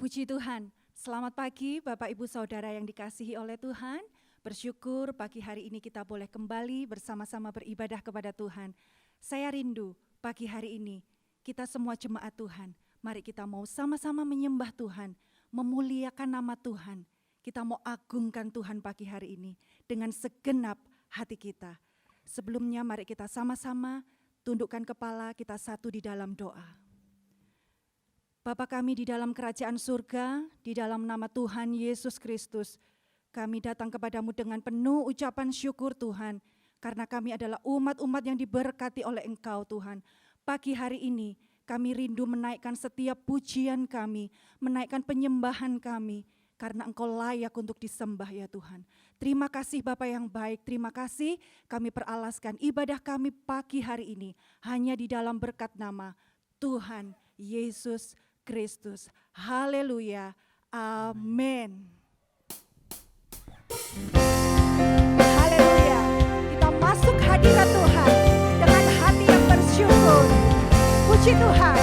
Puji Tuhan, selamat pagi Bapak Ibu Saudara yang dikasihi oleh Tuhan. Bersyukur pagi hari ini kita boleh kembali bersama-sama beribadah kepada Tuhan. Saya rindu pagi hari ini kita semua jemaat Tuhan, mari kita mau sama-sama menyembah Tuhan, memuliakan nama Tuhan. Kita mau agungkan Tuhan pagi hari ini dengan segenap hati kita. Sebelumnya mari kita sama-sama tundukkan kepala kita satu di dalam doa. Bapa kami di dalam kerajaan surga, di dalam nama Tuhan Yesus Kristus, kami datang kepadamu dengan penuh ucapan syukur Tuhan, karena kami adalah umat-umat yang diberkati oleh Engkau Tuhan. Pagi hari ini kami rindu menaikkan setiap pujian kami, menaikkan penyembahan kami, karena Engkau layak untuk disembah ya Tuhan. Terima kasih Bapa yang baik, terima kasih kami peralaskan ibadah kami pagi hari ini, hanya di dalam berkat nama Tuhan Yesus Kristus. Haleluya. Amin. Haleluya. Kita masuk hadirat Tuhan dengan hati yang bersyukur. Puji Tuhan.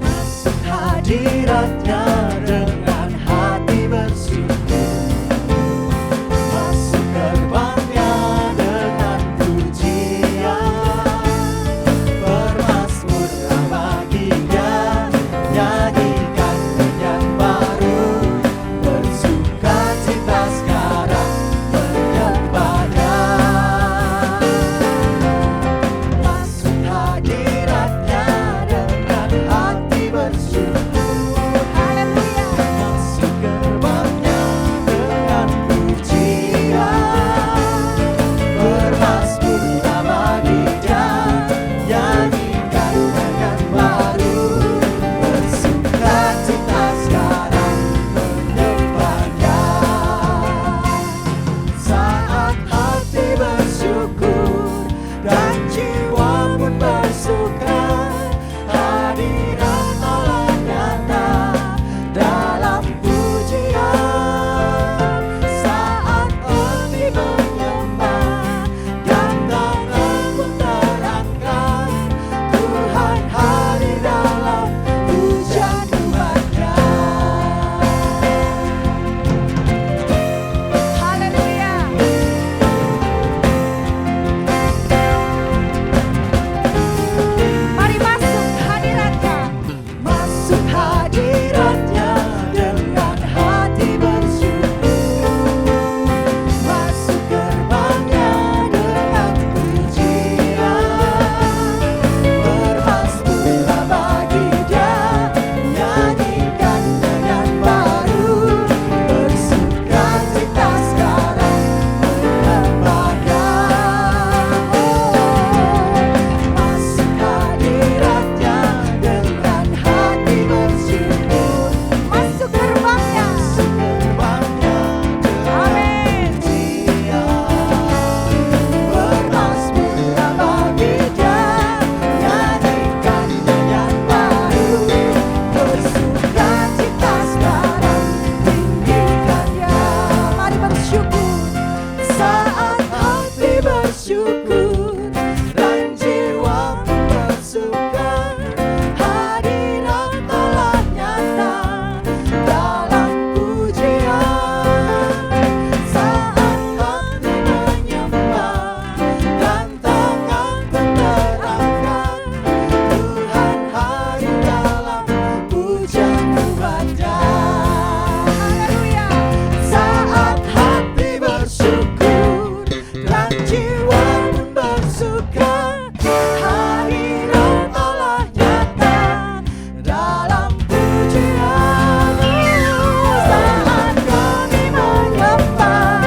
Masuk hadiratnya dengan hati bersyukur. Masuk gerbangnya dengan pujian. Bermazmur bagi Dia, nyanyikan nyanyian baru. Bersuka cita sekarang menyembahnya. Masuk hadiratnya dengan hati bersyukur. Haleluya. Masuk gerbangnya dengan pujian. Bermazmur bagi Dia, nyanyikan nyanyian baru. Bersuka cita sekarang menyembahnya. Saat hati bersyukur dan jiwa pun bersuka, hadirat Allah nyata dalam pujian. Saat hati menyembah dan tangan pun terangkat, Tuhan hadir dalam pujian umatnya. Haleluya. Mari masuk hadiratnya. Masuk hadiratnya dengan hati bersyukur. Masuk gerbangnya dengan pujian. Bermazmur bagi Dia, nyanyikan nyanyian baru. Bersuka cita sekarang menyembahnya. Masuk hadiratnya dengan hati bersyukur. Masuk gerbangnya. Gerbangnya Amin. bermazmur bagi Dia, nyanyikan nyanyian baru. Bersuka cita sekarang tinggikannya. Mari bersyukur. Saat hati bersyukur dan jiwa pun bersuka, hadirat Allah nyata dalam pujian. Saat hati menyembah dan tangan pun terangkat, Tuhan hadir dalam pujian umatnya. Haleluya. Saat hati bersyukur dan jiwa pun bersuka, hadirat Allah nyata dalam pujian. Saat kami menyembah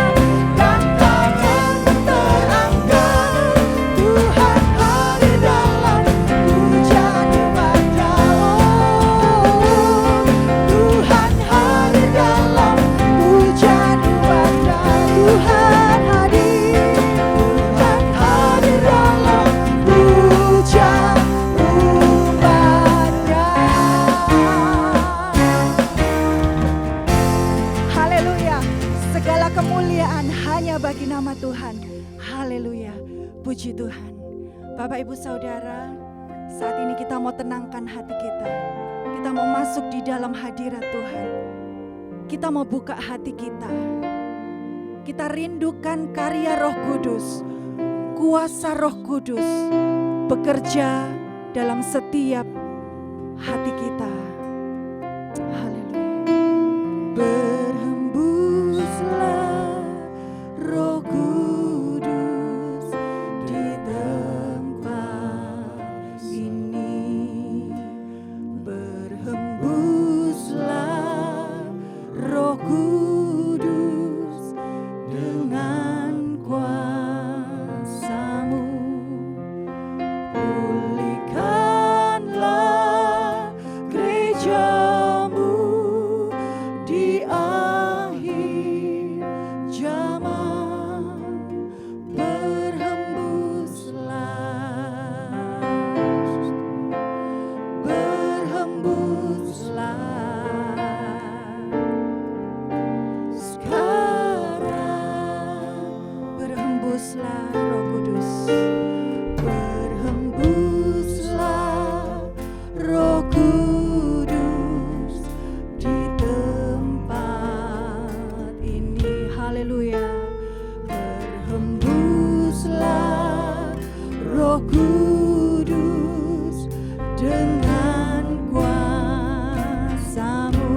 dan tangan pun terangkat, Tuhan hadir dalam pujian umatnya. Tuhan hadir dalam pujian umatnya. Tuhan hadir dalam pujian umatnya. Haleluya. Segala kemuliaan hanya bagi nama Tuhan. Haleluya. Puji Tuhan. Bapak Ibu Saudara, Saat ini kita mau tenangkan hati kita. Kita mau masuk di dalam hadirat Tuhan. Kita mau buka hati kita. Kita rindukan karya Roh Kudus, kuasa Roh Kudus bekerja dalam setiap hati kita. Haleluya. Berhembuslah Roh Kudus di tempat ini. Berhembuslah Roh Kudus dengan kuasa-Mu. Pulihkanlah gereja-Mu di akhir zaman. Berhembuslah sekarang. Berhembuslah Roh Kudus. Berhembuslah Roh Kudus di tempat ini. Haleluya. Berhembuslah Roh Kudus dengan kuasa-Mu.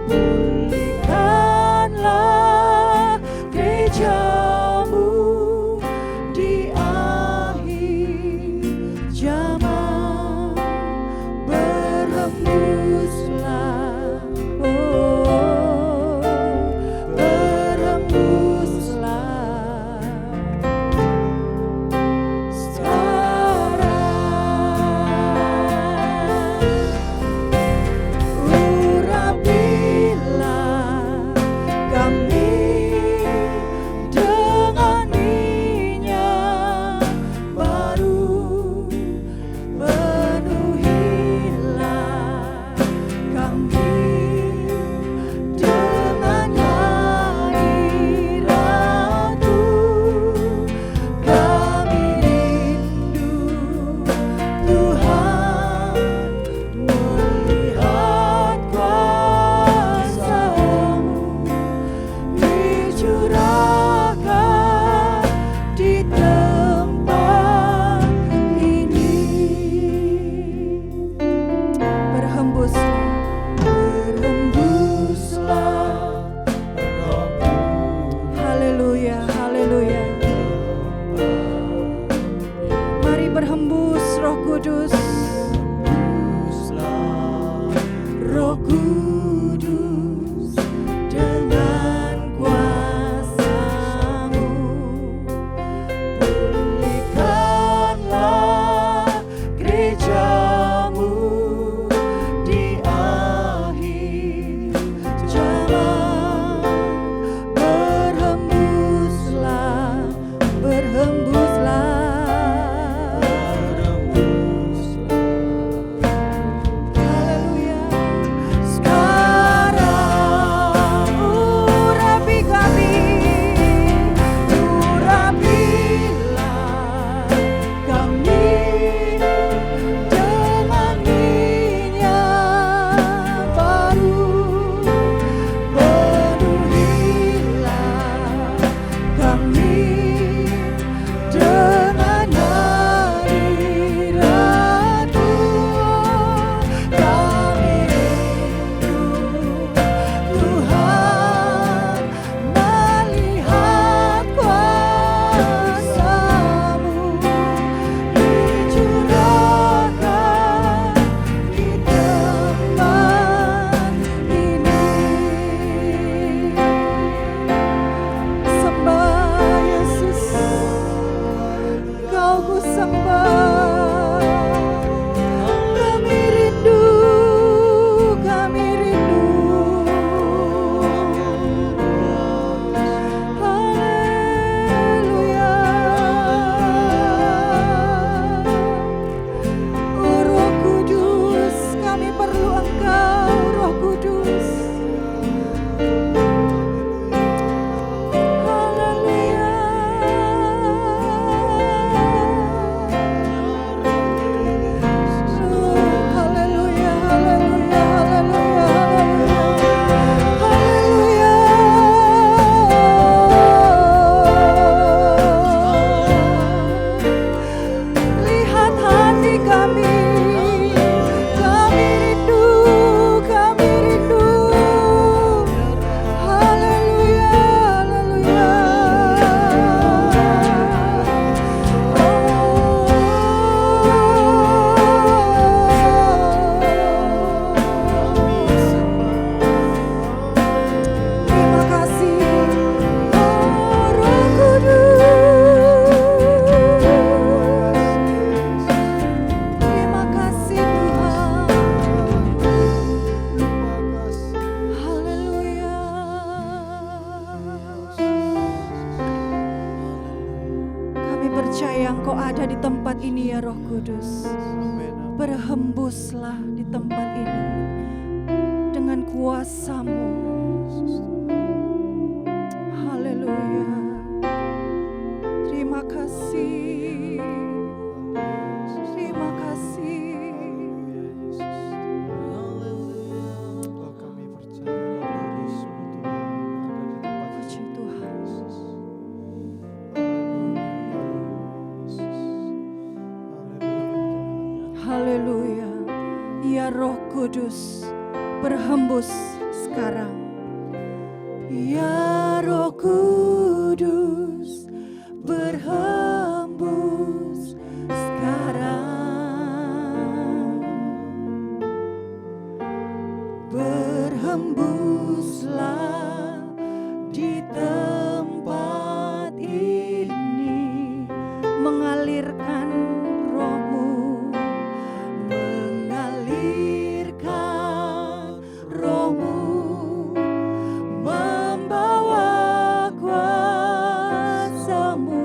Pulihkanlah gereja-Mu di akhir zaman. Berhembuslah, oh, berhembuslah sekarang. Urapilah kami dengan minyak baru. Penuhilah kami dengan hadirat-Mu. Kami rindu Tuhan melihat kuasa-Mu dicurahkan di tempat ini. Berhembuslah, berhembuslah. Haleluya, haleluya. Mari berhembus Roh Kudus. Roh Kudus dengan kuasa-Mu. Pulihkanlah gereja-Mu di akhir zaman. Berhembuslah, berhembuslah. berhembuslah di tempat ini dengan kuasa-Mu. Haleluya. Terima kasih. Terima kasih. Oh, kami percaya roh-Mu Tuhan ada di tempat Puji Tuhan. Haleluya. Ya Roh Kudus, berhembus sekarang. Ya Roh Kudus, berhembus sekarang. Berhembuslah di tempat ini, Mengalirkan Roh-Mu, mengalirkan roh-Mu, membawa kuasa-Mu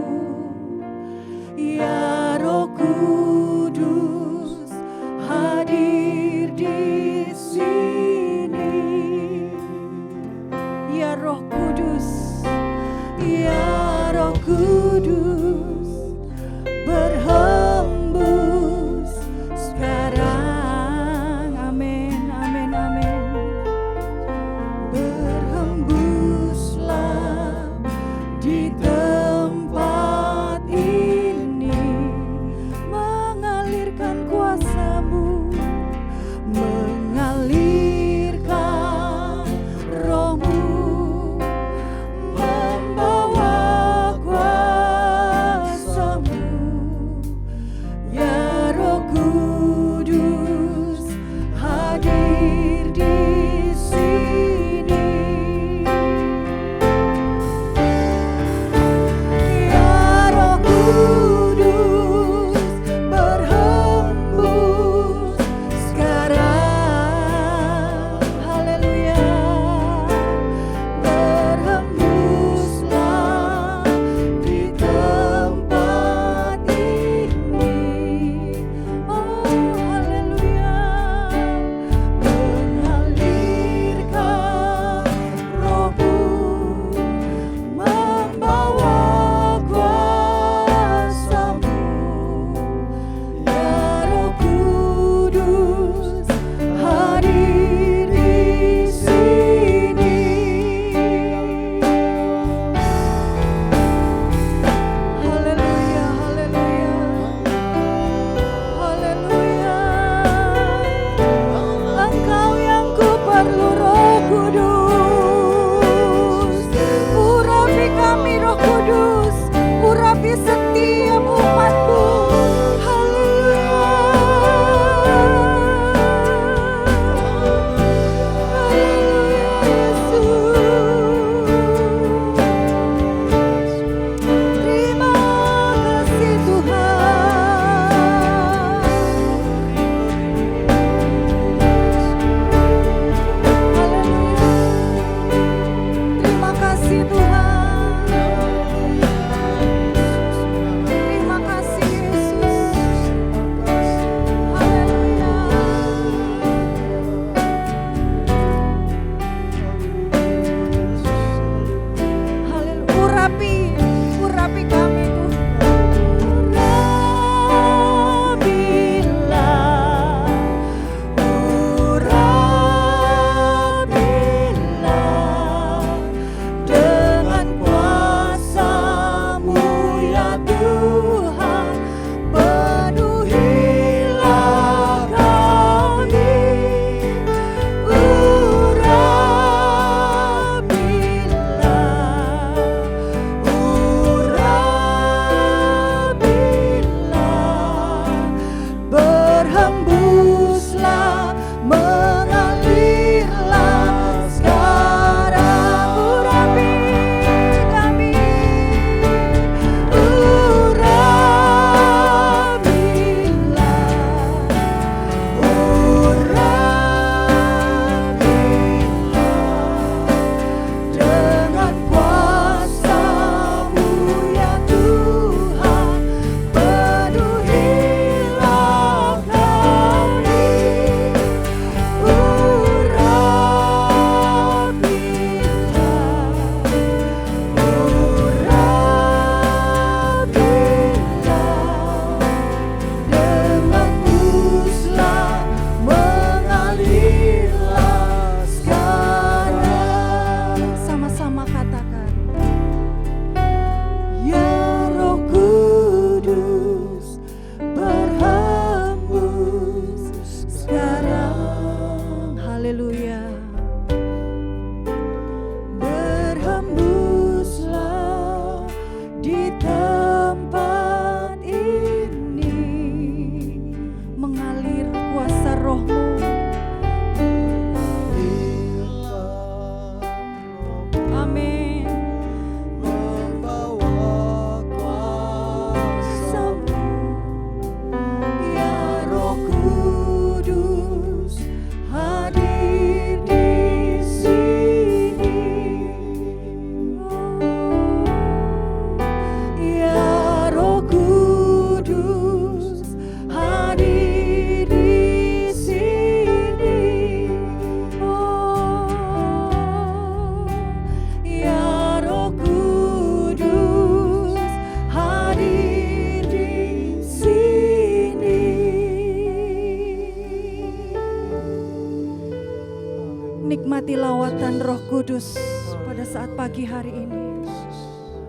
Nikmati lawatan Roh Kudus pada saat pagi hari ini.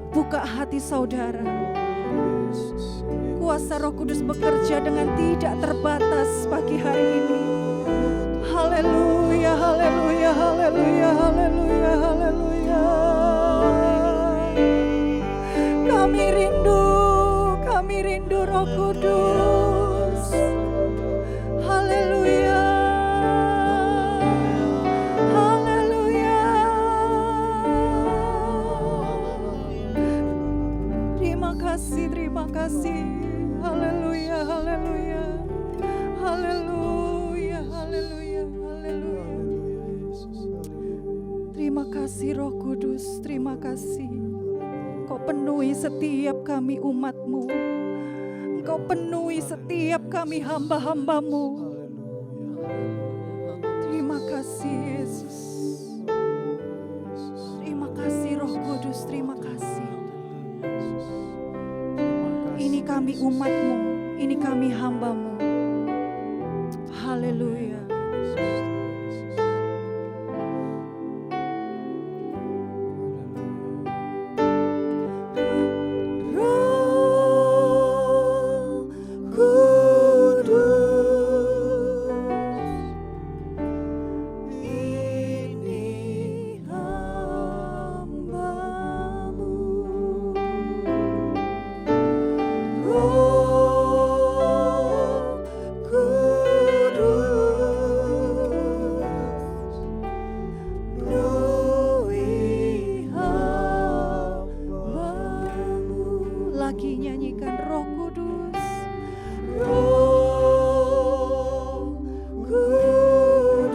Buka hati saudara. Kuasa Roh Kudus bekerja dengan tidak terbatas pagi hari ini. Haleluya, haleluya, haleluya, haleluya, haleluya. Kami rindu Roh Kudus. Haleluya. Haleluya. Terima kasih, terima kasih. Haleluya, haleluya. Haleluya, haleluya, haleluya. Terima kasih Roh Kudus, terima kasih. Kau penuhi setiap kami umat-Mu. Engkau penuhi setiap kami hamba-hamba-Mu. Terima kasih Yesus. Terima kasih Roh Kudus, terima kasih. Ini kami umat-Mu, ini kami hamba-Mu. Haleluya. Lagi nyanyikan Roh Kudus. Roh Kudus,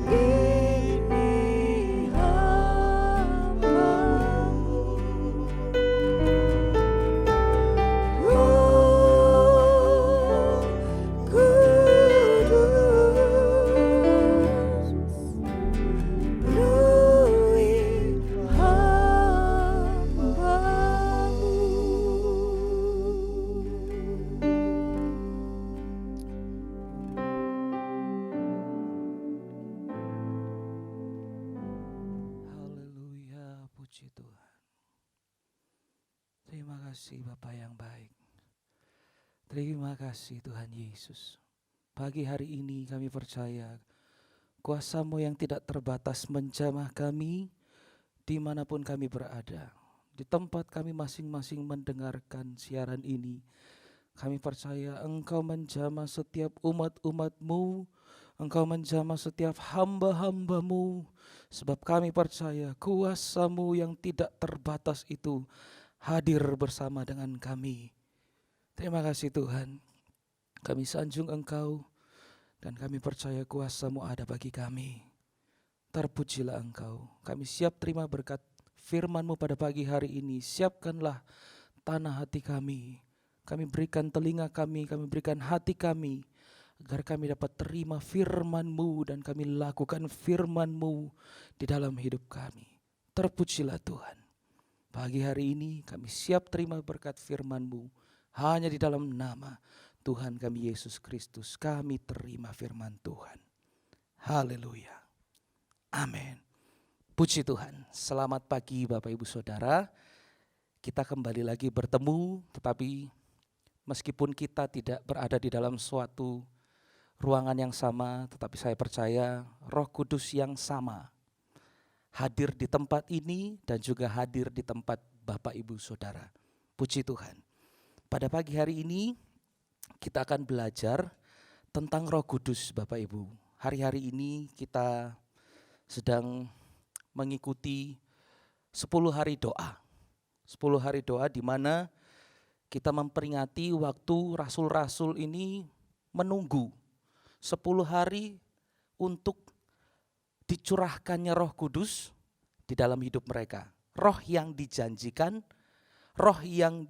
ini hamba-Mu. Roh Kudus, penuhi Haleluya, puji Tuhan. Terima kasih Bapa yang baik. Terima kasih Tuhan Yesus. Pagi hari ini kami percaya kuasa-Mu yang tidak terbatas menjamah kami dimanapun kami berada. Di tempat kami masing-masing mendengarkan siaran ini, kami percaya Engkau menjamah setiap umat-umat-Mu, Engkau menjamah setiap hamba-hamba-Mu, sebab kami percaya kuasa-Mu yang tidak terbatas itu hadir bersama dengan kami. Terima kasih Tuhan, kami sanjung Engkau dan kami percaya kuasa-Mu ada bagi kami. Terpujilah Engkau, kami siap terima berkat firman-Mu pada pagi hari ini. Siapkanlah tanah hati kami. Kami berikan telinga kami berikan hati kami, agar kami dapat terima firman-Mu dan kami lakukan firman-Mu di dalam hidup kami. Terpujilah Tuhan. Pagi hari ini kami siap terima berkat firman-Mu. Hanya di dalam nama Tuhan kami Yesus Kristus kami terima firman Tuhan. Haleluya. Amin. Puji Tuhan. Selamat pagi Bapak Ibu Saudara. Kita kembali lagi bertemu, tetapi meskipun kita tidak berada di dalam suatu ruangan yang sama, tetapi saya percaya Roh Kudus yang sama hadir di tempat ini dan juga hadir di tempat Bapak Ibu Saudara. Puji Tuhan. Pada pagi hari ini kita akan belajar tentang Roh Kudus Bapak Ibu. Hari-hari ini kita sedang mengikuti 10 hari doa. 10 hari doa di mana kita memperingati waktu rasul-rasul ini menunggu 10 hari untuk dicurahkannya Roh Kudus di dalam hidup mereka. Roh yang dijanjikan, roh yang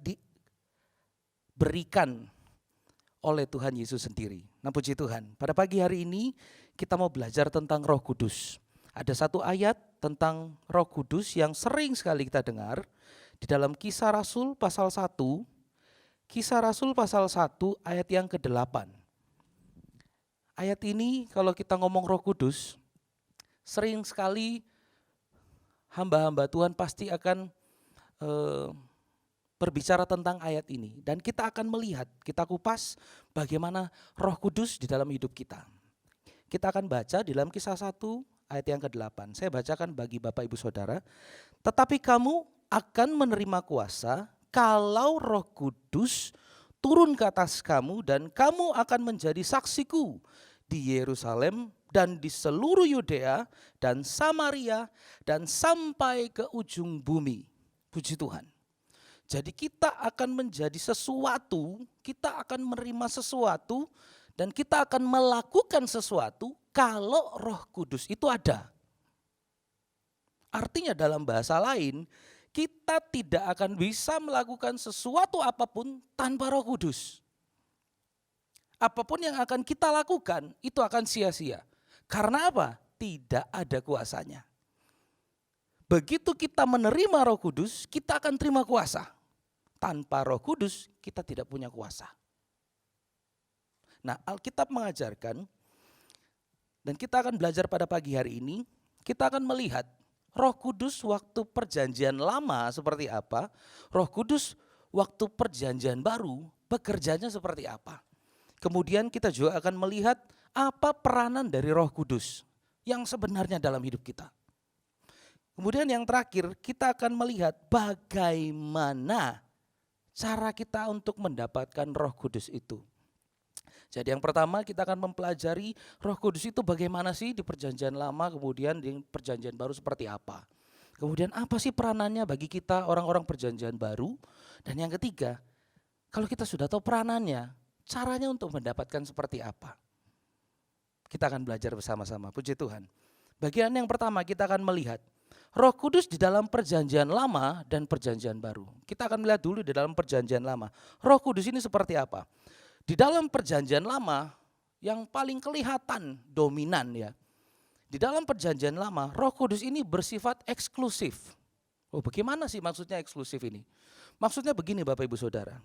diberikan oleh Tuhan Yesus sendiri. Nah puji Tuhan, pada pagi hari ini kita mau belajar tentang Roh Kudus. Ada satu ayat tentang Roh Kudus yang sering sekali kita dengar di dalam Kisah Rasul pasal 1. Kisah Rasul pasal 1 ayat yang ke-8. Ayat ini kalau kita ngomong Roh Kudus, sering sekali hamba-hamba Tuhan pasti akan berbicara tentang ayat ini. Dan kita akan melihat, kita kupas bagaimana Roh Kudus di dalam hidup kita. Kita akan baca di dalam Kisah 1 ayat yang ke-8. Saya bacakan bagi Bapak Ibu Saudara. Tetapi kamu akan menerima kuasa kalau Roh Kudus turun ke atas kamu, dan kamu akan menjadi saksiku di Yerusalem dan di seluruh Yudea dan Samaria dan sampai ke ujung bumi. Puji Tuhan. Jadi kita akan menjadi sesuatu, kita akan menerima sesuatu, dan kita akan melakukan sesuatu kalau Roh Kudus itu ada. Artinya dalam bahasa lain, kita tidak akan bisa melakukan sesuatu apapun tanpa Roh Kudus. Apapun yang akan kita lakukan itu akan sia-sia. Karena apa? Tidak ada kuasanya. Begitu kita menerima Roh Kudus, kita akan terima kuasa. Tanpa Roh Kudus, kita tidak punya kuasa. Nah, Alkitab mengajarkan, dan kita akan belajar pada pagi hari ini, kita akan melihat Roh Kudus waktu perjanjian lama seperti apa, Roh Kudus waktu perjanjian baru bekerjanya seperti apa. Kemudian kita juga akan melihat apa peranan dari Roh Kudus yang sebenarnya dalam hidup kita. Kemudian yang terakhir, kita akan melihat bagaimana cara kita untuk mendapatkan Roh Kudus itu. Jadi yang pertama kita akan mempelajari Roh Kudus itu bagaimana sih di perjanjian lama, kemudian di perjanjian baru seperti apa. Kemudian apa sih peranannya bagi kita orang-orang perjanjian baru. Dan yang ketiga, kalau kita sudah tahu peranannya, caranya untuk mendapatkan seperti apa. Kita akan belajar bersama-sama, puji Tuhan. Bagian yang pertama kita akan melihat Roh Kudus di dalam perjanjian lama dan perjanjian baru. Kita akan melihat dulu di dalam perjanjian lama. Roh Kudus ini seperti apa? Di dalam perjanjian lama yang paling kelihatan dominan ya. Di dalam perjanjian lama Roh Kudus ini bersifat eksklusif. Oh, bagaimana sih maksudnya eksklusif ini? Maksudnya begini Bapak Ibu Saudara.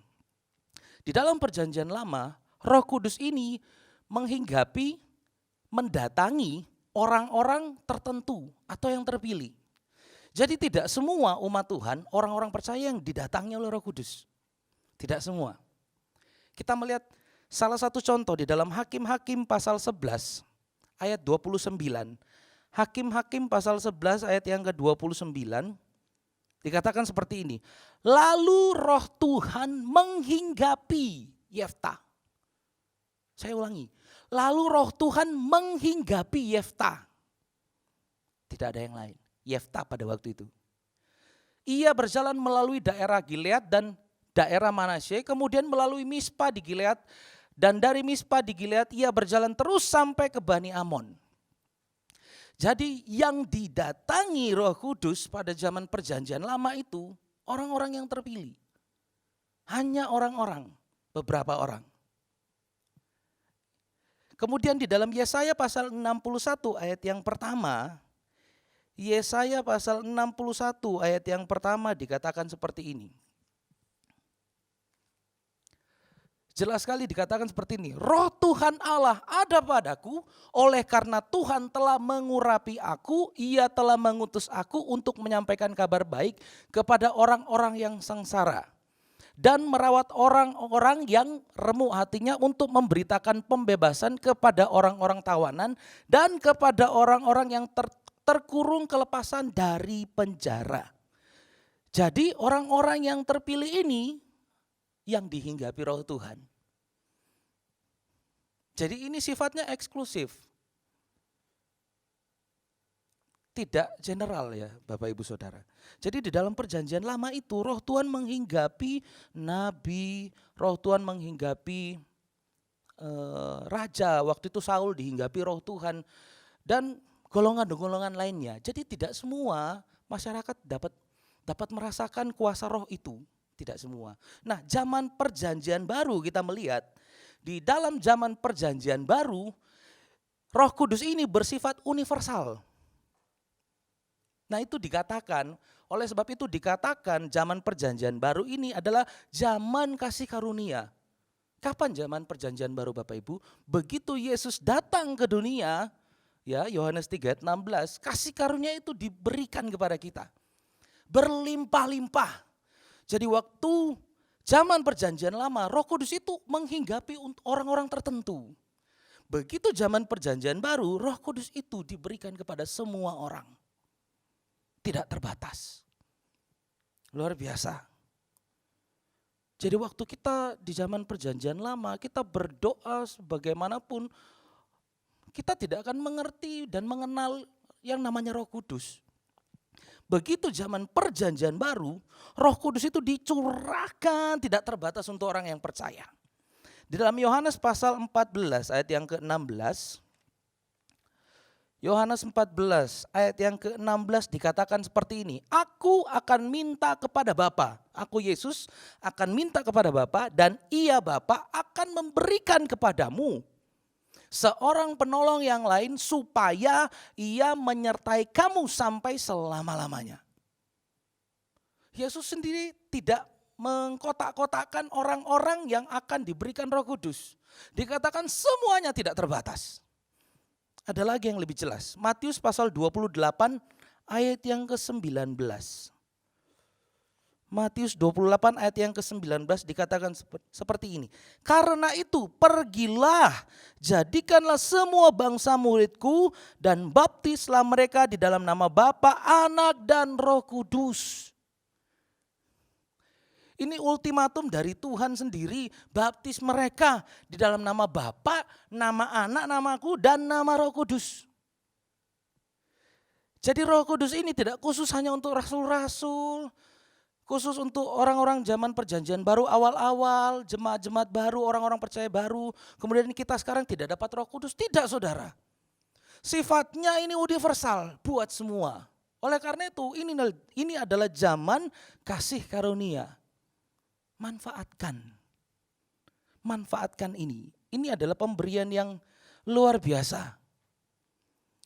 Di dalam perjanjian lama Roh Kudus ini menghinggapi, mendatangi orang-orang tertentu atau yang terpilih. Jadi tidak semua umat Tuhan, orang-orang percaya yang didatangi oleh Roh Kudus. Tidak semua. Kita melihat salah satu contoh di dalam Hakim-Hakim pasal 11 ayat 29. Hakim-Hakim pasal 11 ayat yang ke-29 dikatakan seperti ini. Lalu Roh Tuhan menghinggapi Yeftah. Saya ulangi. Lalu Roh Tuhan menghinggapi Yeftah. Tidak ada yang lain. Yeftah pada waktu itu. Ia berjalan melalui daerah Gilead dan daerah Manasye, kemudian melalui Mispa di Gilead, dan dari Mispa di Gilead ia berjalan terus sampai ke Bani Amon. Jadi yang didatangi Roh Kudus pada zaman perjanjian lama itu orang-orang yang terpilih. Hanya orang-orang, beberapa orang. Kemudian di dalam Yesaya pasal 61 ayat yang pertama, Yesaya pasal 61 ayat yang pertama dikatakan seperti ini. Jelas sekali dikatakan seperti ini. Roh Tuhan Allah ada padaku, oleh karena Tuhan telah mengurapi aku, ia telah mengutus aku untuk menyampaikan kabar baik kepada orang-orang yang sengsara. Dan merawat orang-orang yang remuk hatinya, untuk memberitakan pembebasan kepada orang-orang tawanan dan kepada orang-orang yang terkurung kelepasan dari penjara. Jadi orang-orang yang terpilih ini yang dihinggapi Roh Tuhan. Jadi ini sifatnya eksklusif. Tidak general ya Bapak Ibu Saudara. Jadi di dalam perjanjian lama itu Roh Tuhan menghinggapi nabi, Roh Tuhan menghinggapi raja. Waktu itu Saul dihinggapi Roh Tuhan dan golongan-golongan lainnya. Jadi tidak semua masyarakat dapat merasakan kuasa roh itu. Tidak semua. Nah, zaman perjanjian baru kita melihat, di dalam zaman perjanjian baru, Roh Kudus ini bersifat universal. Nah, itu dikatakan, oleh sebab itu dikatakan zaman perjanjian baru ini adalah zaman kasih karunia. Kapan zaman perjanjian baru Bapak Ibu? Begitu Yesus datang ke dunia, ya Yohanes 3 ayat 16, kasih karunia itu diberikan kepada kita. Berlimpah-limpah. Jadi waktu zaman perjanjian lama, Roh Kudus itu menghinggapi untuk orang-orang tertentu. Begitu zaman perjanjian baru, Roh Kudus itu diberikan kepada semua orang. Tidak terbatas. Luar biasa. Jadi waktu kita di zaman perjanjian lama, kita berdoa sebagaimanapun, kita tidak akan mengerti dan mengenal yang namanya Roh Kudus. Begitu zaman perjanjian baru, Roh Kudus itu dicurahkan tidak terbatas untuk orang yang percaya. Di dalam Yohanes pasal 14 ayat yang ke-16, Yohanes 14 ayat yang ke-16 dikatakan seperti ini. Aku akan minta kepada Bapa, aku Yesus akan minta kepada Bapa dan ia Bapa akan memberikan kepadamu seorang penolong yang lain supaya ia menyertai kamu sampai selama-lamanya. Yesus sendiri tidak mengkotak-kotakkan orang-orang yang akan diberikan Roh Kudus. Dikatakan semuanya tidak terbatas. Ada lagi yang lebih jelas. Matius pasal 28 ayat yang ke-19. Matius 28 ayat yang ke-19 dikatakan seperti ini. Karena itu pergilah, jadikanlah semua bangsa muridku dan baptislah mereka di dalam nama Bapa, Anak dan Roh Kudus. Ini ultimatum dari Tuhan sendiri, baptis mereka di dalam nama Bapa, nama Anak, namaku, dan nama Roh Kudus. Jadi Roh Kudus ini tidak khusus hanya untuk rasul-rasul, khusus untuk orang-orang zaman perjanjian baru awal-awal, jemaat-jemaat baru, orang-orang percaya baru. Kemudian kita sekarang tidak dapat Roh Kudus, tidak saudara. Sifatnya ini universal buat semua. Oleh karena itu ini adalah zaman kasih karunia. Manfaatkan ini. Ini adalah pemberian yang luar biasa.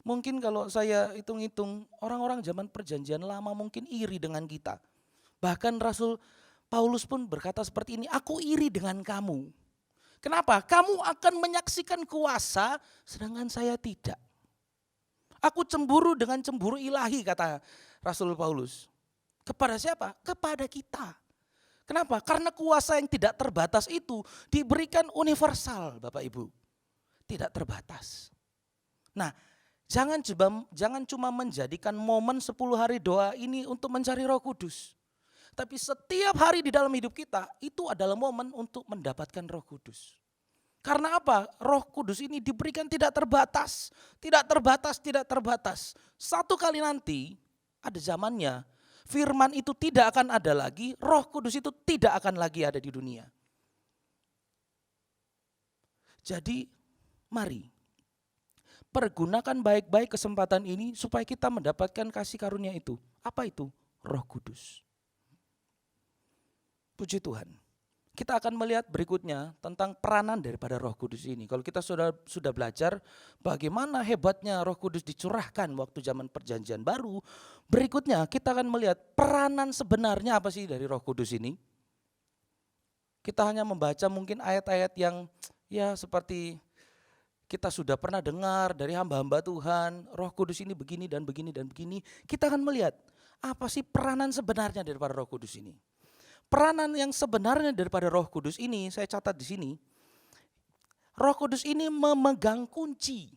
Mungkin kalau saya hitung-hitung, orang-orang zaman perjanjian lama mungkin iri dengan kita. Bahkan Rasul Paulus pun berkata seperti ini, aku iri dengan kamu. Kenapa? Kamu akan menyaksikan kuasa, sedangkan saya tidak. Aku cemburu dengan cemburu ilahi, kata Rasul Paulus. Kepada siapa? Kepada kita. Kenapa? Karena kuasa yang tidak terbatas itu diberikan universal, Bapak Ibu. Tidak terbatas. Nah, jangan cuma menjadikan momen 10 hari doa ini untuk mencari Roh Kudus. Tapi setiap hari di dalam hidup kita itu adalah momen untuk mendapatkan Roh Kudus. Karena apa? Roh Kudus ini diberikan tidak terbatas. Tidak terbatas, tidak terbatas. Satu kali nanti ada zamannya. Firman itu tidak akan ada lagi, Roh Kudus itu tidak akan lagi ada di dunia. Jadi mari pergunakan baik-baik kesempatan ini supaya kita mendapatkan kasih karunia itu. Apa itu? Roh Kudus. Puji Tuhan. Kita akan melihat berikutnya tentang peranan daripada Roh Kudus ini. Kalau kita sudah belajar bagaimana hebatnya Roh Kudus dicurahkan waktu zaman perjanjian baru, berikutnya kita akan melihat peranan sebenarnya apa sih dari Roh Kudus ini. Kita hanya membaca mungkin ayat-ayat yang ya seperti kita sudah pernah dengar dari hamba-hamba Tuhan, Roh Kudus ini begini dan begini dan begini. Kita akan melihat apa sih peranan sebenarnya daripada Roh Kudus ini. Peranan yang sebenarnya daripada Roh Kudus ini, saya catat di sini. Roh Kudus ini memegang kunci.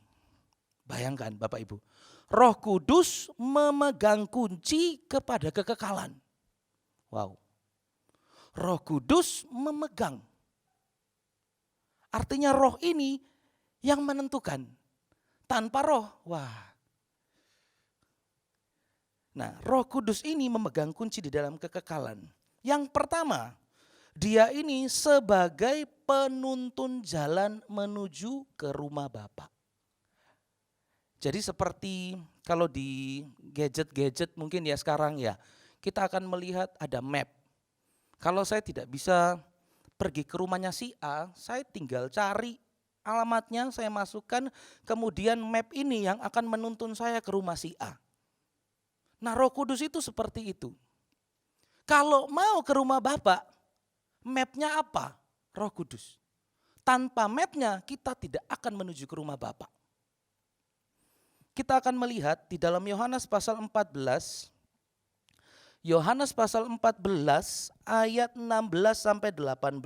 Bayangkan Bapak Ibu. Roh Kudus memegang kunci kepada kekekalan. Wow. Roh Kudus memegang. Artinya roh ini yang menentukan. Tanpa roh, wah. Nah, Roh Kudus ini memegang kunci di dalam kekekalan. Yang pertama, dia ini sebagai penuntun jalan menuju ke rumah Bapa. Jadi seperti kalau di gadget-gadget mungkin ya sekarang ya, kita akan melihat ada map. Kalau saya tidak bisa pergi ke rumahnya si A, saya tinggal cari alamatnya, saya masukkan, kemudian map ini yang akan menuntun saya ke rumah si A. Nah, Roh Kudus itu seperti itu. Kalau mau ke rumah Bapak, mapnya apa? Roh Kudus. Tanpa mapnya kita tidak akan menuju ke rumah Bapa. Kita akan melihat di dalam Yohanes pasal 14, Yohanes pasal 14 ayat 16 sampai 18.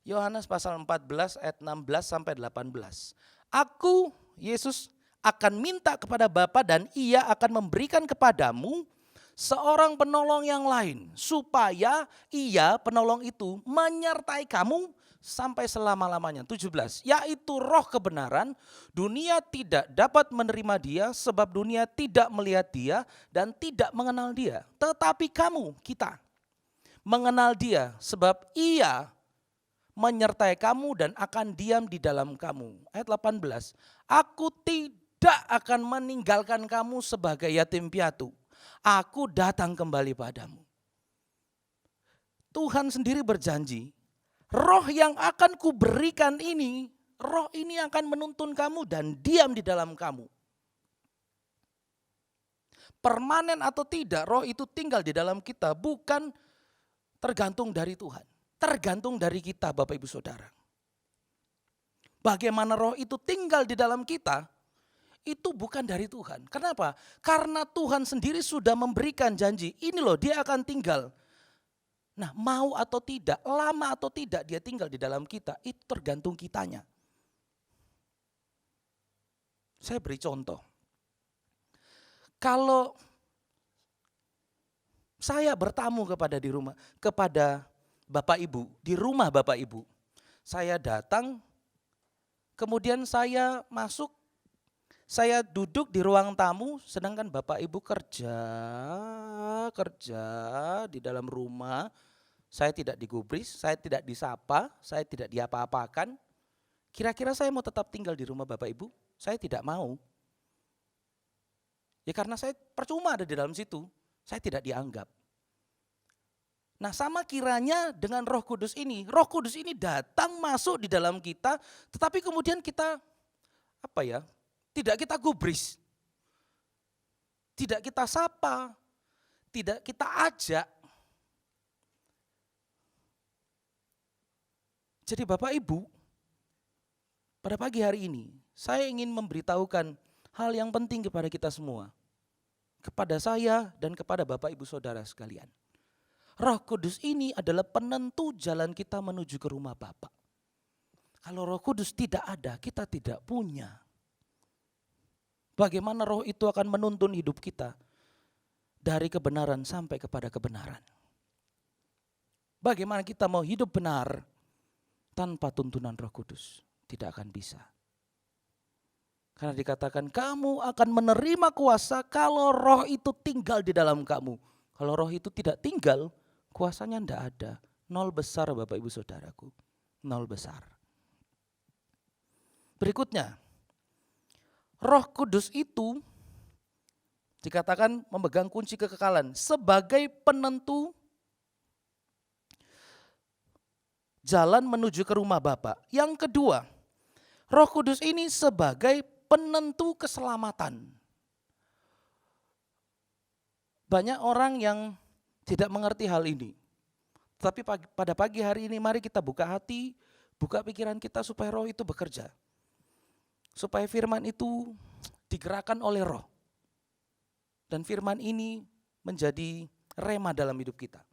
Yohanes pasal 14 ayat 16 sampai 18. Aku, Yesus, akan minta kepada Bapa dan Ia akan memberikan kepadamu seorang penolong yang lain, supaya Ia, penolong itu, menyertai kamu sampai selama-lamanya. 17, yaitu Roh kebenaran. Dunia tidak dapat menerima Dia sebab dunia tidak melihat Dia dan tidak mengenal Dia. Tetapi kamu, kita, mengenal Dia sebab Ia menyertai kamu dan akan diam di dalam kamu. Ayat 18, aku tidak akan meninggalkan kamu sebagai yatim piatu. Aku datang kembali padamu. Tuhan sendiri berjanji, roh yang akan kuberikan ini, roh ini akan menuntun kamu dan diam di dalam kamu. Permanen atau tidak, roh itu tinggal di dalam kita bukan tergantung dari Tuhan. Tergantung dari kita, Bapak Ibu Saudara. Bagaimana roh itu tinggal di dalam kita, itu bukan dari Tuhan. Kenapa? Karena Tuhan sendiri sudah memberikan janji. Ini loh, dia akan tinggal. Nah, mau atau tidak, lama atau tidak dia tinggal di dalam kita, itu tergantung kitanya. Saya beri contoh. Kalau saya bertamu kepada Bapak Ibu, di rumah Bapak Ibu, saya datang, kemudian saya masuk, saya duduk di ruang tamu, sedangkan Bapak Ibu kerja di dalam rumah. Saya tidak digubris, saya tidak disapa, saya tidak diapa-apakan. Kira-kira saya mau tetap tinggal di rumah Bapak Ibu? Saya tidak mau. Ya karena saya percuma ada di dalam situ, saya tidak dianggap. Nah sama kiranya dengan Roh Kudus ini. Roh Kudus ini datang masuk di dalam kita, tetapi kemudian kita tidak kita gubris, tidak kita sapa, tidak kita ajak. Jadi Bapak Ibu, pada pagi hari ini saya ingin memberitahukan hal yang penting kepada kita semua. Kepada saya dan kepada Bapak Ibu Saudara sekalian. Roh Kudus ini adalah penentu jalan kita menuju ke rumah Bapa. Kalau Roh Kudus tidak ada, kita tidak punya. Bagaimana roh itu akan menuntun hidup kita dari kebenaran sampai kepada kebenaran. Bagaimana kita mau hidup benar tanpa tuntunan Roh Kudus? Tidak akan bisa. Karena dikatakan kamu akan menerima kuasa kalau roh itu tinggal di dalam kamu. Kalau roh itu tidak tinggal, kuasanya tidak ada. Nol besar Bapak Ibu Saudaraku. Nol besar. Berikutnya. Roh Kudus itu dikatakan memegang kunci kekekalan sebagai penentu jalan menuju ke rumah Bapa. Yang kedua, Roh Kudus ini sebagai penentu keselamatan. Banyak orang yang tidak mengerti hal ini. Tapi pada pagi hari ini mari kita buka hati, buka pikiran kita supaya roh itu bekerja. Supaya firman itu digerakkan oleh roh. Dan firman ini menjadi rema dalam hidup kita.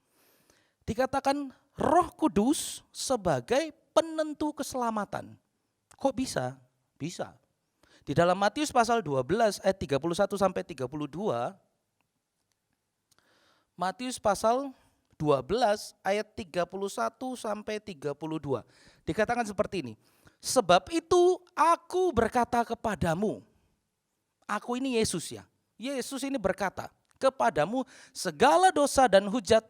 Dikatakan Roh Kudus sebagai penentu keselamatan. Kok bisa? Bisa. Di dalam Matius pasal 12 ayat 31 sampai 32. Matius pasal 12 ayat 31 sampai 32. Dikatakan seperti ini. Sebab itu aku berkata kepadamu. Aku ini Yesus ya. Yesus ini berkata kepadamu segala dosa dan hujat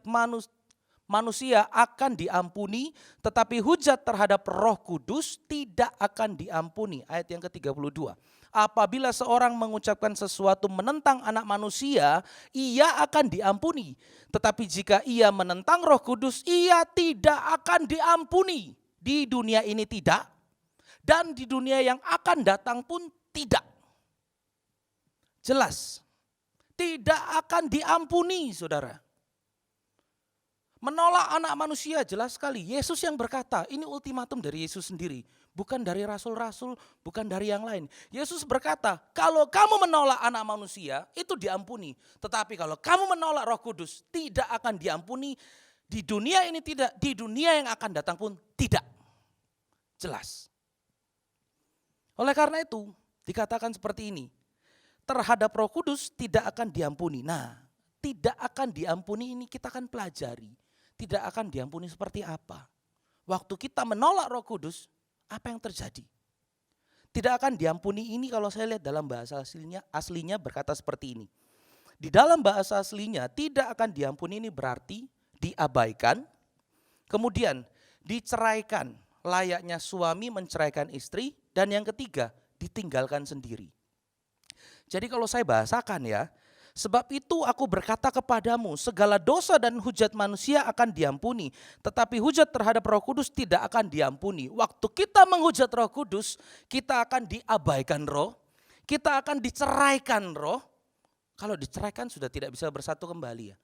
manusia akan diampuni. Tetapi hujat terhadap Roh Kudus tidak akan diampuni. Ayat yang ke-32. Apabila seorang mengucapkan sesuatu menentang anak manusia, ia akan diampuni. Tetapi jika ia menentang Roh Kudus, ia tidak akan diampuni. Di dunia ini tidak. Dan di dunia yang akan datang pun tidak. Jelas. Tidak akan diampuni, saudara. Menolak anak manusia jelas sekali. Yesus yang berkata, ini ultimatum dari Yesus sendiri. Bukan dari rasul-rasul, bukan dari yang lain. Yesus berkata, kalau kamu menolak anak manusia, itu diampuni. Tetapi kalau kamu menolak Roh Kudus, tidak akan diampuni. Di dunia ini tidak, di dunia yang akan datang pun tidak. Jelas. Oleh karena itu, dikatakan seperti ini. Terhadap Roh Kudus tidak akan diampuni. Nah, tidak akan diampuni ini kita akan pelajari. Tidak akan diampuni seperti apa. Waktu kita menolak Roh Kudus, apa yang terjadi? Tidak akan diampuni ini kalau saya lihat dalam bahasa aslinya berkata seperti ini. Di dalam bahasa aslinya tidak akan diampuni ini berarti diabaikan, kemudian diceraikan, layaknya suami menceraikan istri, dan yang ketiga ditinggalkan sendiri. Jadi kalau saya bahasakan ya, sebab itu aku berkata kepadamu, segala dosa dan hujat manusia akan diampuni, tetapi hujat terhadap Roh Kudus tidak akan diampuni. Waktu kita menghujat Roh Kudus, kita akan diabaikan roh, kita akan diceraikan roh. Kalau diceraikan sudah tidak bisa bersatu kembali ya.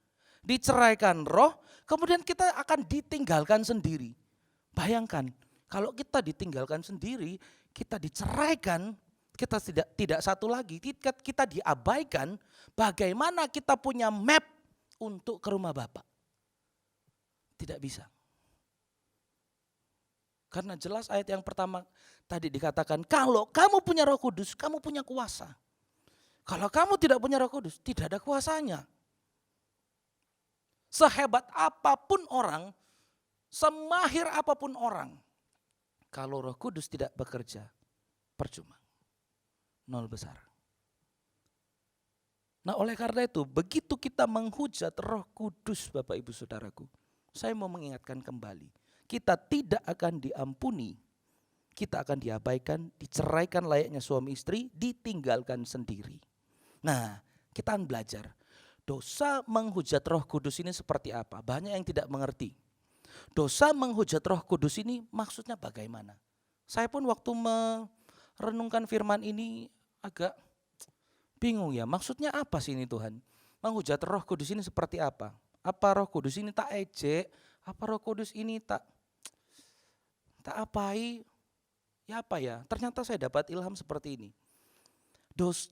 Diceraikan roh, kemudian kita akan ditinggalkan sendiri. Bayangkan, kalau kita ditinggalkan sendiri, kita diceraikan, kita tidak satu lagi, kita diabaikan, bagaimana kita punya map untuk ke rumah Bapa? Tidak bisa. Karena jelas ayat yang pertama tadi dikatakan, kalau kamu punya Roh Kudus, kamu punya kuasa. Kalau kamu tidak punya Roh Kudus, tidak ada kuasanya. Sehebat apapun orang, semahir apapun orang, kalau Roh Kudus tidak bekerja, percuma. Nol besar. Nah oleh karena itu, begitu kita menghujat Roh Kudus Bapak Ibu Saudaraku, saya mau mengingatkan kembali, kita tidak akan diampuni, kita akan diabaikan, diceraikan layaknya suami istri, ditinggalkan sendiri. Nah kita akan belajar, dosa menghujat Roh Kudus ini seperti apa? Banyak yang tidak mengerti. Dosa menghujat Roh Kudus ini maksudnya bagaimana? Saya pun waktu merenungkan firman ini agak bingung ya, maksudnya apa sih ini Tuhan? Menghujat Roh Kudus ini seperti apa? Apa Roh Kudus ini tak ejek? Apa Roh Kudus ini tak apai? Ya apa ya? Ternyata saya dapat ilham seperti ini.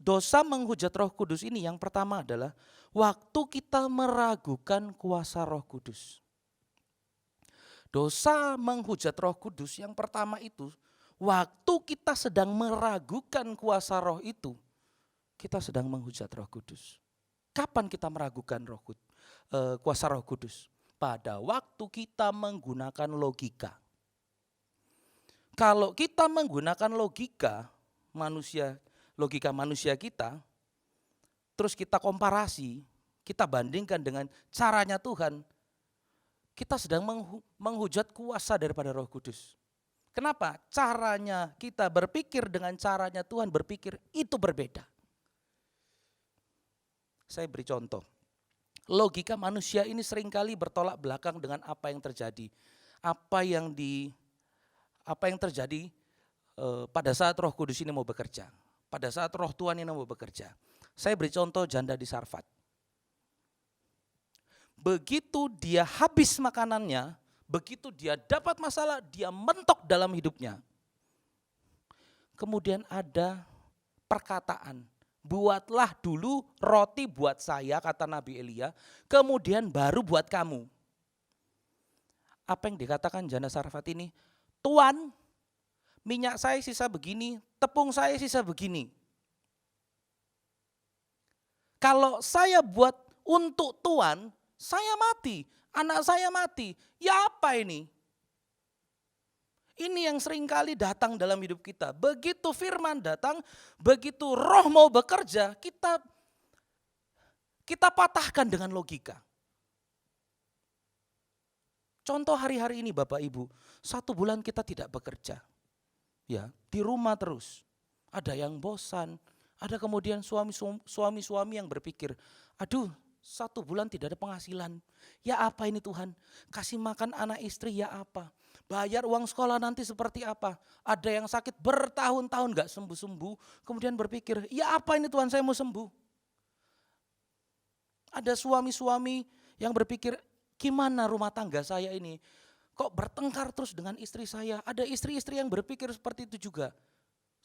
Dosa menghujat Roh Kudus ini yang pertama adalah waktu kita meragukan kuasa Roh Kudus. Dosa menghujat Roh Kudus yang pertama itu, waktu kita sedang meragukan kuasa roh itu, kita sedang menghujat Roh Kudus. Kapan kita meragukan kuasa Roh Kudus? Pada waktu kita menggunakan logika. Kalau kita menggunakan logika manusia kita, terus kita komparasi, kita bandingkan dengan caranya Tuhan, kita sedang menghujat kuasa daripada Roh Kudus. Kenapa? Caranya kita berpikir dengan caranya Tuhan berpikir itu berbeda. Saya beri contoh. Logika manusia ini seringkali bertolak belakang dengan apa yang terjadi. Apa yang terjadi pada saat Roh Kudus ini mau bekerja. Pada saat Roh Tuhan ini mau bekerja. Saya beri contoh janda di Sarfat. Begitu dia habis makanannya, begitu dia dapat masalah, dia mentok dalam hidupnya. Kemudian ada perkataan, buatlah dulu roti buat saya, kata Nabi Elia, kemudian baru buat kamu. Apa yang dikatakan janda Sarfat ini? Tuan, minyak saya sisa begini, tepung saya sisa begini. Kalau saya buat untuk Tuan, saya mati, anak saya mati, ya apa ini? Ini yang seringkali datang dalam hidup kita. Begitu firman datang, begitu roh mau bekerja, kita patahkan dengan logika. Contoh hari-hari ini Bapak Ibu, 1 bulan kita tidak bekerja. Ya, di rumah terus. Ada yang bosan, ada kemudian suami-suami yang berpikir, aduh 1 bulan tidak ada penghasilan. Ya apa ini Tuhan? Kasih makan anak istri ya apa? Bayar uang sekolah nanti seperti apa? Ada yang sakit bertahun-tahun gak sembuh-sembuh. Kemudian berpikir, ya apa ini Tuhan saya mau sembuh? Ada suami-suami yang berpikir, gimana rumah tangga saya ini kok bertengkar terus dengan istri saya. Ada istri-istri yang berpikir seperti itu juga.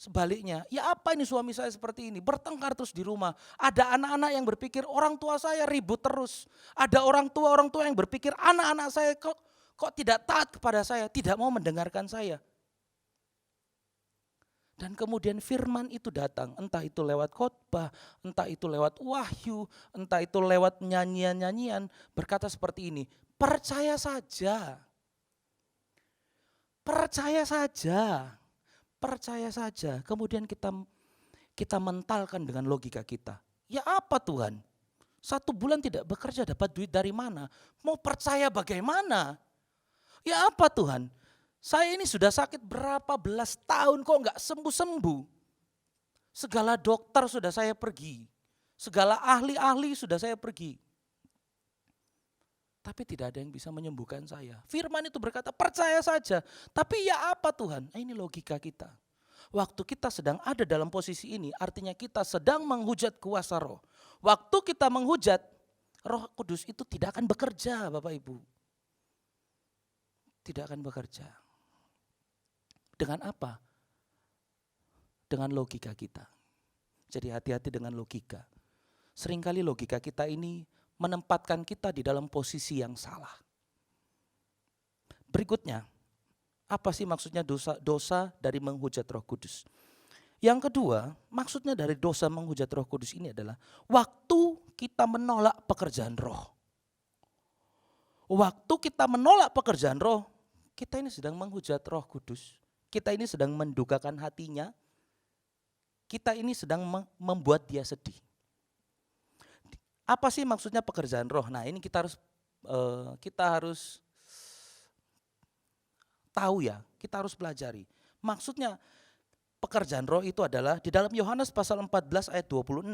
Sebaliknya, ya apa ini suami saya seperti ini, bertengkar terus di rumah. Ada anak-anak yang berpikir orang tua saya ribut terus. Ada orang tua yang berpikir anak-anak saya kok tidak taat kepada saya, tidak mau mendengarkan saya. Dan kemudian firman itu datang, entah itu lewat khotbah, entah itu lewat wahyu, entah itu lewat nyanyian-nyanyian, berkata seperti ini, percaya saja. Percaya saja. Percaya saja, kemudian kita mentalkan dengan logika kita. Ya apa Tuhan? 1 bulan tidak bekerja dapat duit dari mana? Mau percaya bagaimana? Ya apa Tuhan? Saya ini sudah sakit berapa belas tahun kok enggak sembuh-sembuh. Segala dokter sudah saya pergi. Segala ahli-ahli sudah saya pergi. Tapi tidak ada yang bisa menyembuhkan saya. Firman itu berkata percaya saja. Tapi ya apa Tuhan? Ini logika kita. Waktu kita sedang ada dalam posisi ini artinya kita sedang menghujat kuasa roh. Waktu kita menghujat, Roh Kudus itu tidak akan bekerja Bapak Ibu. Tidak akan bekerja. Dengan apa? Dengan logika kita. Jadi hati-hati dengan logika. Seringkali logika kita ini menempatkan kita di dalam posisi yang salah. Berikutnya, apa sih maksudnya dosa dari menghujat Roh Kudus? Yang kedua, maksudnya dari dosa menghujat Roh Kudus ini adalah waktu kita menolak pekerjaan roh. Waktu kita menolak pekerjaan roh, kita ini sedang menghujat Roh Kudus. Kita ini sedang mendukakan hatinya. Kita ini sedang membuat dia sedih. Apa sih maksudnya pekerjaan roh? Nah, ini kita harus tahu ya, kita harus pelajari. Maksudnya pekerjaan roh itu adalah di dalam Yohanes pasal 14 ayat 26.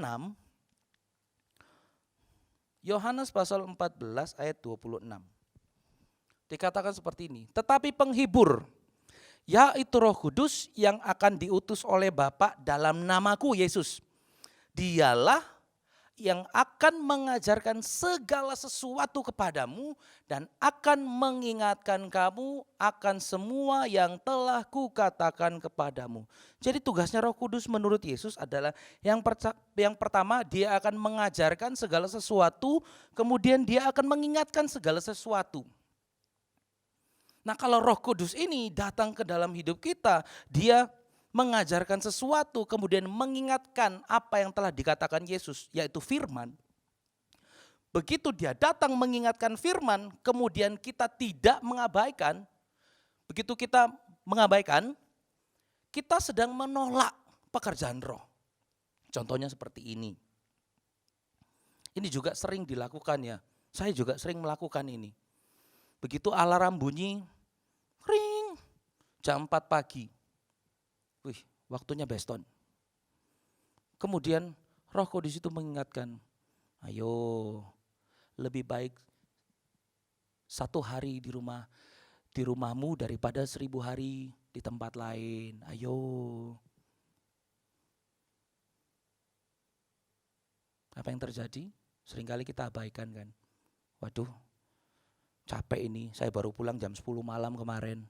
Yohanes pasal 14 ayat 26. Dikatakan seperti ini, tetapi penghibur, yaitu Roh Kudus yang akan diutus oleh Bapa dalam namaku Yesus. Dialah yang akan mengajarkan segala sesuatu kepadamu dan akan mengingatkan kamu akan semua yang telah kukatakan kepadamu. Jadi tugasnya Roh Kudus menurut Yesus adalah yang pertama dia akan mengajarkan segala sesuatu, kemudian dia akan mengingatkan segala sesuatu. Nah, kalau Roh Kudus ini datang ke dalam hidup kita, dia mengajarkan sesuatu, kemudian mengingatkan apa yang telah dikatakan Yesus, yaitu firman. Begitu dia datang mengingatkan firman, kemudian kita tidak mengabaikan, begitu kita mengabaikan, kita sedang menolak pekerjaan roh. Contohnya seperti ini. Ini juga sering dilakukan ya, saya juga sering melakukan ini. Begitu alarm bunyi, ring, jam 4 pagi. Wih, waktunya beston. Kemudian Roh Kudus itu mengingatkan, ayo lebih baik 1 hari di rumahmu daripada 1000 hari di tempat lain. Ayo. Apa yang terjadi? Seringkali kita abaikan kan. Waduh, capek ini, saya baru pulang jam 10 malam kemarin.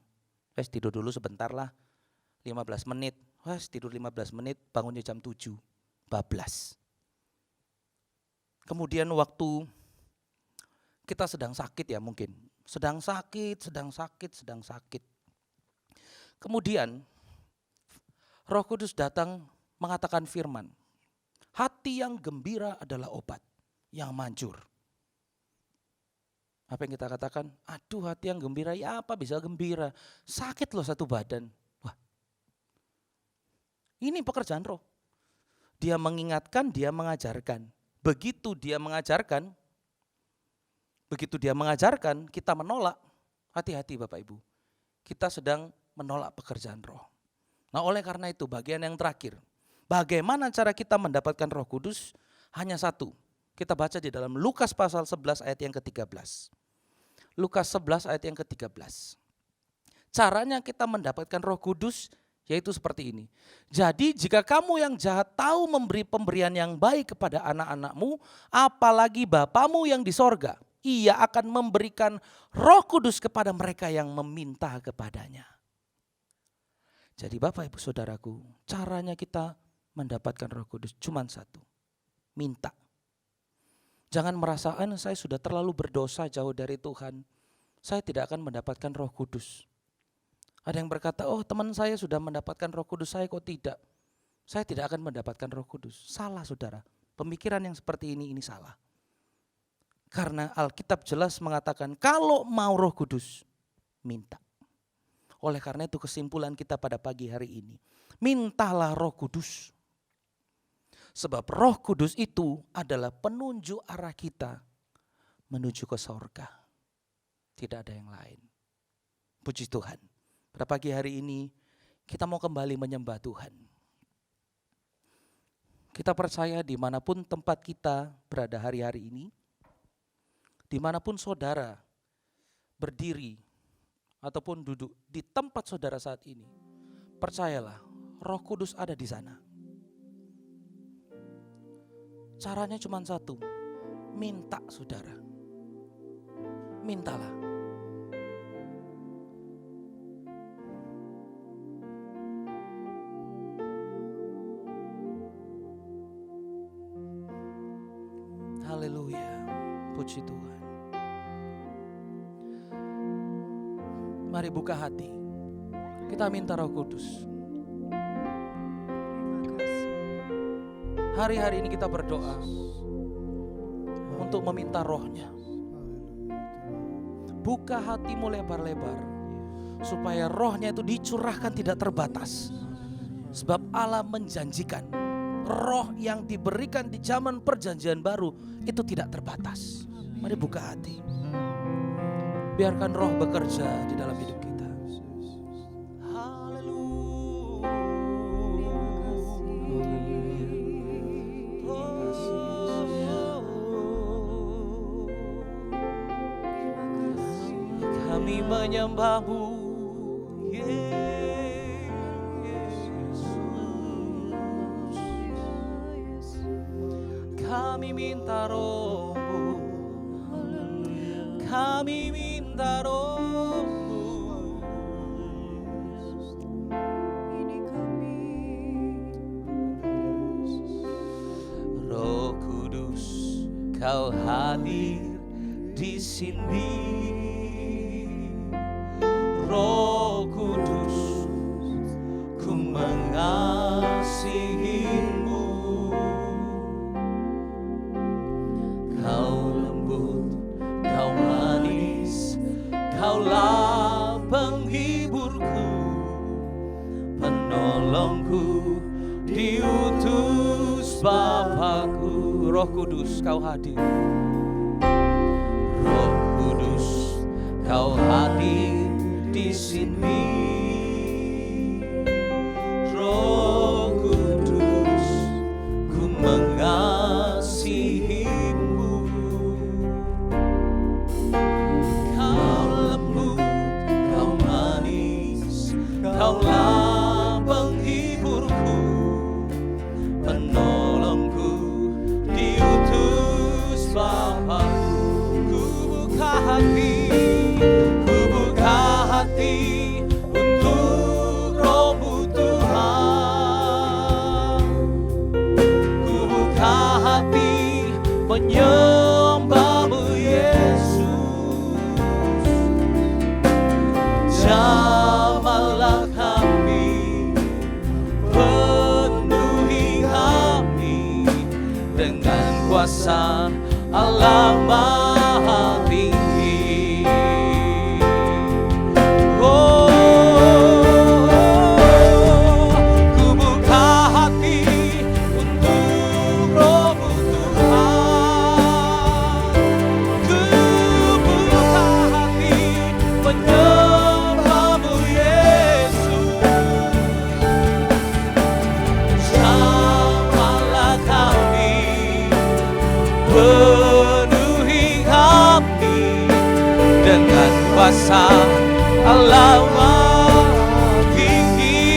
Tidur dulu sebentar lah. 15 menit, tidur 15 menit, bangunnya jam 7, bablas. Kemudian waktu kita sedang sakit ya mungkin, sedang sakit. Kemudian Roh Kudus datang mengatakan firman, hati yang gembira adalah obat yang manjur. Apa yang kita katakan? Aduh, hati yang gembira, ya apa bisa gembira? Sakit loh satu badan. Ini pekerjaan roh. Dia mengingatkan, dia mengajarkan. Begitu dia mengajarkan, kita menolak. Hati-hati Bapak Ibu. Kita sedang menolak pekerjaan roh. Nah, oleh karena itu bagian yang terakhir. Bagaimana cara kita mendapatkan Roh Kudus? Hanya satu. Kita baca di dalam Lukas pasal 11 ayat yang ke-13. Lukas 11 ayat yang ke-13. Caranya kita mendapatkan Roh Kudus yaitu seperti ini. Jadi jika kamu yang jahat tahu memberi pemberian yang baik kepada anak-anakmu, apalagi Bapamu yang di sorga, Ia akan memberikan Roh Kudus kepada mereka yang meminta kepadanya. Jadi Bapak Ibu Saudaraku, caranya kita mendapatkan Roh Kudus cuma satu, minta. Jangan merasa, saya sudah terlalu berdosa jauh dari Tuhan, saya tidak akan mendapatkan Roh Kudus. Ada yang berkata, teman saya sudah mendapatkan Roh Kudus, saya kok tidak. Saya tidak akan mendapatkan Roh Kudus. Salah saudara, pemikiran yang seperti ini salah. Karena Alkitab jelas mengatakan kalau mau Roh Kudus, minta. Oleh karena itu kesimpulan kita pada pagi hari ini, mintalah Roh Kudus. Sebab Roh Kudus itu adalah penunjuk arah kita menuju ke sorga. Tidak ada yang lain. Puji Tuhan. Pada pagi hari ini kita mau kembali menyembah Tuhan. Kita percaya dimanapun tempat kita berada hari-hari ini, dimanapun saudara berdiri ataupun duduk di tempat saudara saat ini, percayalah Roh Kudus ada di sana. Caranya cuma satu, minta saudara. Mintalah. Haleluya, puji Tuhan. Mari buka hati, kita minta Roh Kudus. Terima kasih. Hari-hari ini kita berdoa untuk meminta Roh-Nya. Buka hatimu lebar-lebar supaya Roh-Nya itu dicurahkan tidak terbatas. Sebab Allah menjanjikan Roh yang diberikan di zaman perjanjian baru itu tidak terbatas. Mari buka hati. Biarkan Roh bekerja di dalam hidup kita. Kami menyembah-Mu, Yesus. Kami minta Roh-Mu, kami minta Roh-Mu. Ini kami. Roh Kudus, Kau hadir di sini. Roh Kudus, ku mengasihi-Mu. Kau lembut, Kau manis, Kaulah penghiburku, penolongku, diutus Bapakku. Roh Kudus, Kau hadir. Roh Kudus, Kau hadir di sini. Roh Kudus, ku mengasihi-Mu. Kau lembut, Kau manis, Kaulah penghiburku, penolongku, diutus Bapakku. Ku buka hati untuk Roh-Mu Tuhan. Ku buka hati menyembah-Mu Yesus. Jamahlah kami, penuhi kami dengan kuasa Allah Maha Tinggi. Ku buka hati untuk Roh-Mu Tuhan. Ku buka hati menyembah-Mu Yesus. Jamahlah kami, penuhi kami dengan kuasa Allah Maha Tinggi.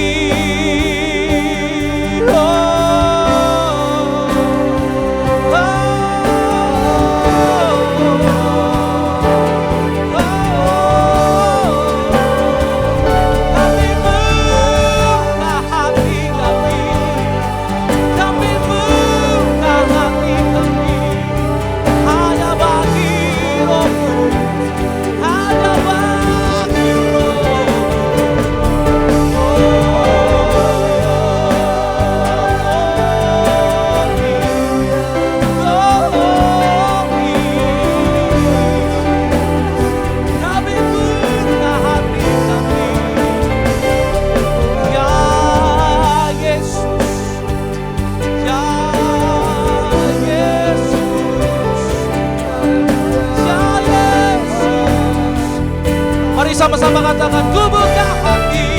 sama-sama katakan, ku buka hati.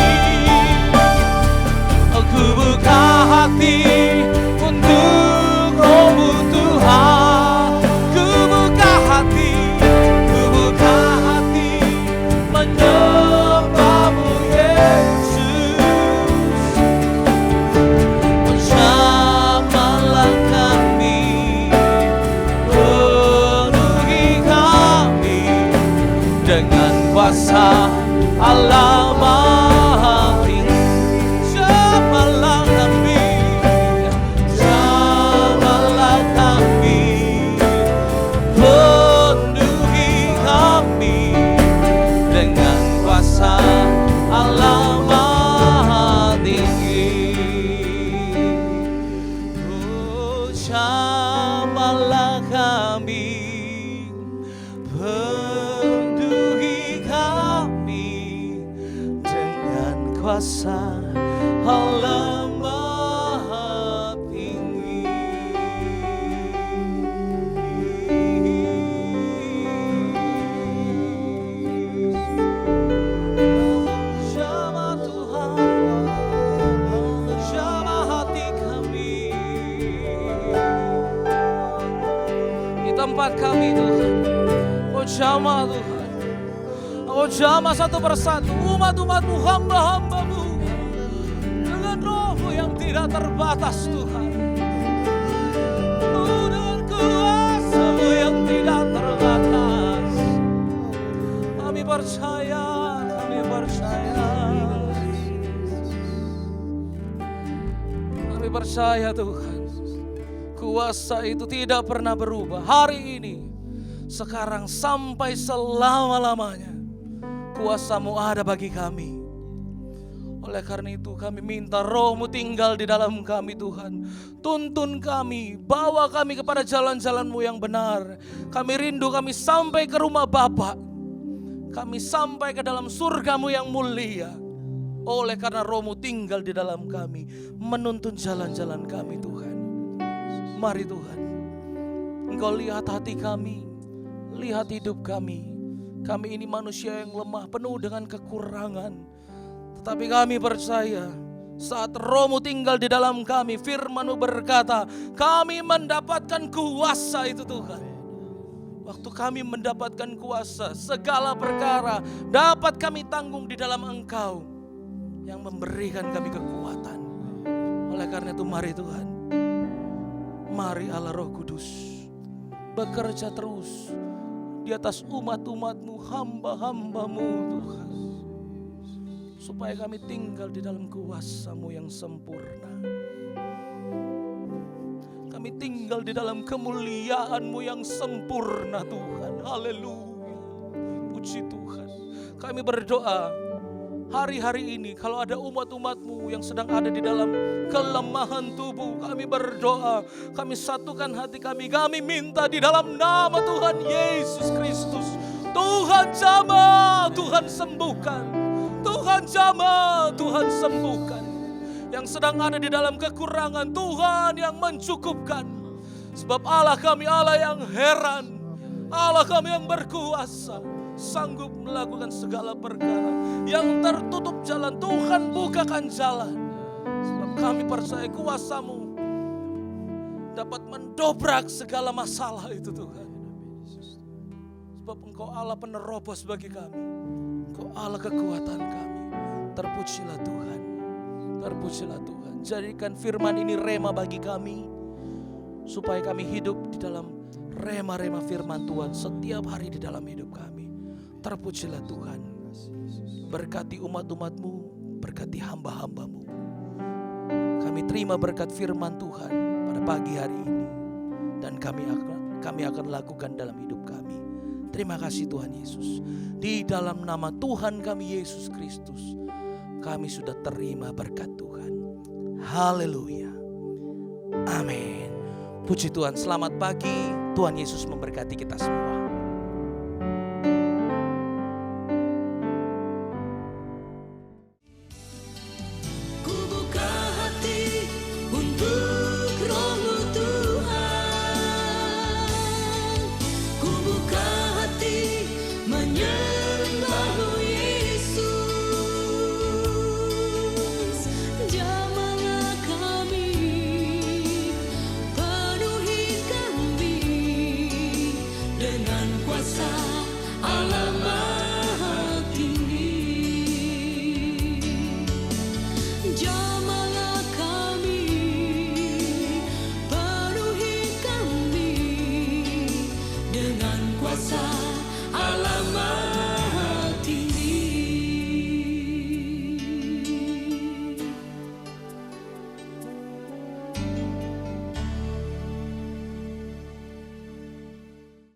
Ku buka hati untuk Roh-Mu Tuhan. Ku buka hati menyembah-Mu Yesus. Jamahlah kami, penuhi kami dengan kuasa Allah Maha Tinggi. Jamahlah kami, jamahlah kami, penuhi kami dengan kuasa Allah Maha Tinggi. Oh, jamahlah kami, penuhi kami dengan kuasa Allah Maha Tinggi. Jamah Tuhan, jamah hati kami. Di tempat kami Tuhan, oh jamah Tuhan. Oh jamah satu persatu umat-umat-Mu, hamba-hamba-Mu dengan Roh-Mu yang tidak terbatas Tuhan. Oh dengan kuasa-Mu yang tidak terbatas. Kami percaya, kami percaya. Kami percaya Tuhan, kuasa itu tidak pernah berubah. Hari ini, sekarang sampai selama-lamanya, kuasa-Mu ada bagi kami. Oleh karena itu kami minta Roh-Mu tinggal di dalam kami Tuhan. Tuntun kami, bawa kami kepada jalan-jalan-Mu yang benar. Kami rindu kami sampai ke rumah Bapa. Kami sampai ke dalam surga-Mu yang mulia. Oleh karena Roh-Mu tinggal di dalam kami, menuntun jalan-jalan kami Tuhan. Mari Tuhan, Engkau lihat hati kami, lihat hidup kami. Kami ini manusia yang lemah, penuh dengan kekurangan. Tetapi kami percaya, saat Roh-Mu tinggal di dalam kami, firman-Mu berkata, kami mendapatkan kuasa itu Tuhan. Waktu kami mendapatkan kuasa, segala perkara dapat kami tanggung di dalam Engkau yang memberikan kami kekuatan. Oleh karena itu mari Tuhan, mari Allah Roh Kudus bekerja terus di atas umat-umat-Mu, hamba-hamba-Mu Tuhan. Supaya kami tinggal di dalam kuasa-Mu yang sempurna. Kami tinggal di dalam kemuliaan-Mu yang sempurna Tuhan. Haleluya. Puji Tuhan. Kami berdoa hari-hari ini kalau ada umat-umat-Mu yang sedang ada di dalam kelemahan tubuh, kami berdoa, kami satukan hati kami, kami minta di dalam nama Tuhan Yesus Kristus. Tuhan jamah, Tuhan sembuhkan. Tuhan jamah, Tuhan sembuhkan. Yang sedang ada di dalam kekurangan, Tuhan yang mencukupkan. Sebab Allah kami Allah yang heran, Allah kami yang berkuasa, sanggup melakukan segala perkara. Yang tertutup jalan, Tuhan bukakan jalan. Sebab kami percaya kuasa-Mu dapat mendobrak segala masalah itu Tuhan. Sebab Engkau Allah penerobos bagi kami, Engkau Allah kekuatan kami. Terpujilah Tuhan, terpujilah Tuhan. Jadikan firman ini rema bagi kami, supaya kami hidup di dalam rema-rema firman Tuhan setiap hari di dalam hidup kami. Terpujilah Tuhan. Berkati umat-umat-Mu, berkati hamba-hamba-Mu. Kami terima berkat firman Tuhan pada pagi hari ini, dan kami akan lakukan dalam hidup kami. Terima kasih Tuhan Yesus. Di dalam nama Tuhan kami Yesus Kristus, kami sudah terima berkat Tuhan. Haleluya. Amin. Puji Tuhan. Selamat pagi. Tuhan Yesus memberkati kita semua. Menyembah-Mu Yesus. bersama